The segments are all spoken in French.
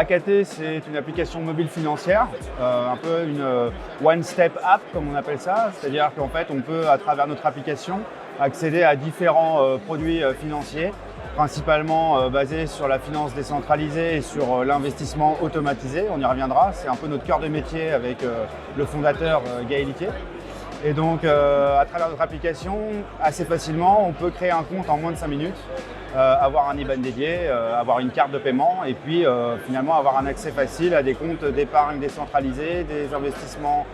AKT, c'est une application mobile financière, un peu une one-step app comme on appelle ça, c'est-à-dire qu'en fait on peut à travers notre application accéder à différents produits financiers, principalement basés sur la finance décentralisée et sur l'investissement automatisé, on y reviendra, c'est un peu notre cœur de métier avec le fondateur Gaël Icke. Et donc à travers notre application, assez facilement, on peut créer un compte en moins de 5 minutes, avoir un IBAN dédié, avoir une carte de paiement et puis finalement avoir un accès facile à des comptes d'épargne décentralisés, des investissements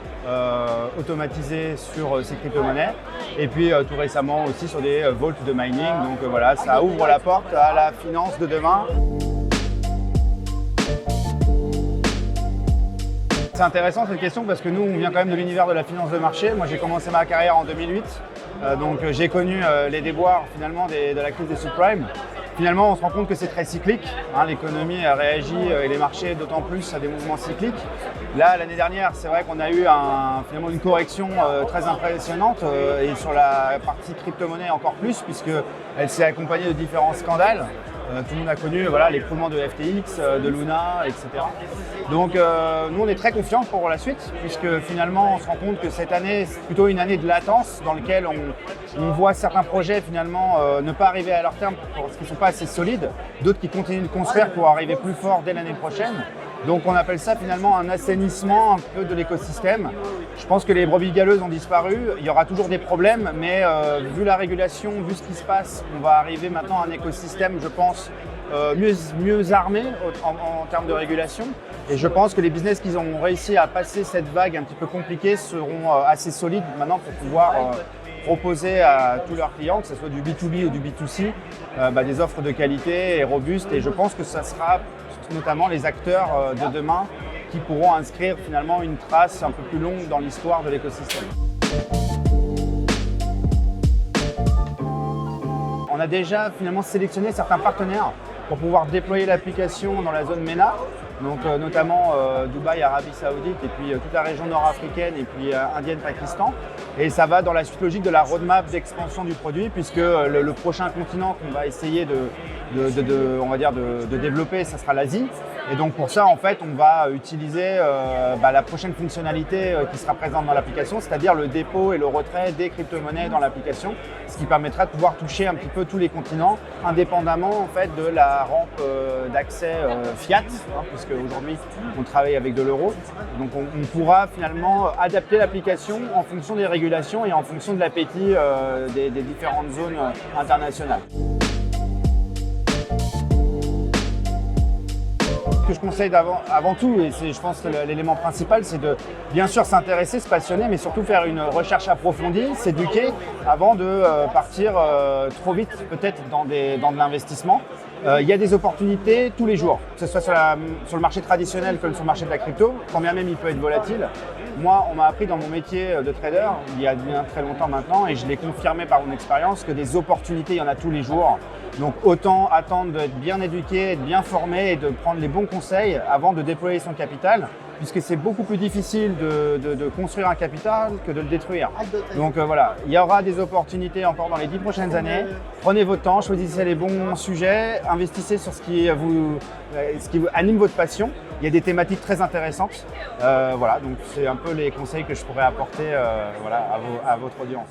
automatisés sur ces crypto-monnaies et puis tout récemment aussi sur des vaults de mining. Donc voilà, ça ouvre la porte à la finance de demain. C'est intéressant cette question parce que nous, on vient quand même de l'univers de la finance de marché. Moi, j'ai commencé ma carrière en 2008, donc j'ai connu les déboires finalement de la crise des subprimes. Finalement, on se rend compte que c'est très cyclique. L'économie a réagi et les marchés d'autant plus à des mouvements cycliques. Là, l'année dernière, c'est vrai qu'on a eu finalement une correction très impressionnante et sur la partie crypto-monnaie encore plus puisqu'elle s'est accompagnée de différents scandales. Tout le monde a connu l'écroulement de FTX, de Luna, etc. Donc nous on est très confiants pour la suite puisque finalement on se rend compte que cette année c'est plutôt une année de latence dans laquelle on voit certains projets finalement ne pas arriver à leur terme parce qu'ils ne sont pas assez solides, d'autres qui continuent de construire pour arriver plus fort dès l'année prochaine. Donc on appelle ça finalement un assainissement un peu de l'écosystème. Je pense que les brebis galeuses ont disparu, il y aura toujours des problèmes, mais vu la régulation, vu ce qui se passe, on va arriver maintenant à un écosystème, je pense, mieux armé en termes de régulation. Et je pense que les business qui ont réussi à passer cette vague un petit peu compliquée seront assez solides maintenant pour pouvoir proposer à tous leurs clients, que ce soit du B2B ou du B2C, des offres de qualité et robustes. Et je pense que ça sera notamment les acteurs de demain qui pourront inscrire finalement une trace un peu plus longue dans l'histoire de l'écosystème. On a déjà finalement sélectionné certains partenaires pour pouvoir déployer l'application dans la zone MENA, donc notamment Dubaï, Arabie Saoudite et puis toute la région nord-africaine et puis indienne, Pakistan. Et ça va dans la suite logique de la roadmap d'expansion du produit puisque le prochain continent qu'on va essayer de développer, ça sera l'Asie. Et donc pour ça, en fait, on va utiliser la prochaine fonctionnalité qui sera présente dans l'application, c'est-à-dire le dépôt et le retrait des crypto-monnaies dans l'application, ce qui permettra de pouvoir toucher un petit peu tous les continents, indépendamment en fait de la rampe d'accès fiat, puisque aujourd'hui on travaille avec de l'euro. Donc on pourra finalement adapter l'application en fonction des régulations et en fonction de l'appétit des différentes zones internationales. Ce que je conseille avant tout, et c'est je pense l'élément principal, c'est de bien sûr s'intéresser, se passionner, mais surtout faire une recherche approfondie, s'éduquer avant de partir trop vite peut-être dans de l'investissement. Il y a des opportunités tous les jours, que ce soit sur le marché traditionnel comme sur le marché de la crypto, quand bien même il peut être volatile. Moi, on m'a appris dans mon métier de trader, il y a bien très longtemps maintenant, et je l'ai confirmé par mon expérience, que des opportunités, il y en a tous les jours. Donc autant attendre d'être bien éduqué, d'être bien formé et de prendre les bons conseils avant de déployer son capital, puisque c'est beaucoup plus difficile de construire un capital que de le détruire. Donc voilà, il y aura des opportunités encore dans les 10 prochaines années. Prenez votre temps, choisissez les bons sujets, investissez sur ce qui anime votre passion. Il y a des thématiques très intéressantes. Voilà, donc c'est un peu les conseils que je pourrais apporter à votre audience.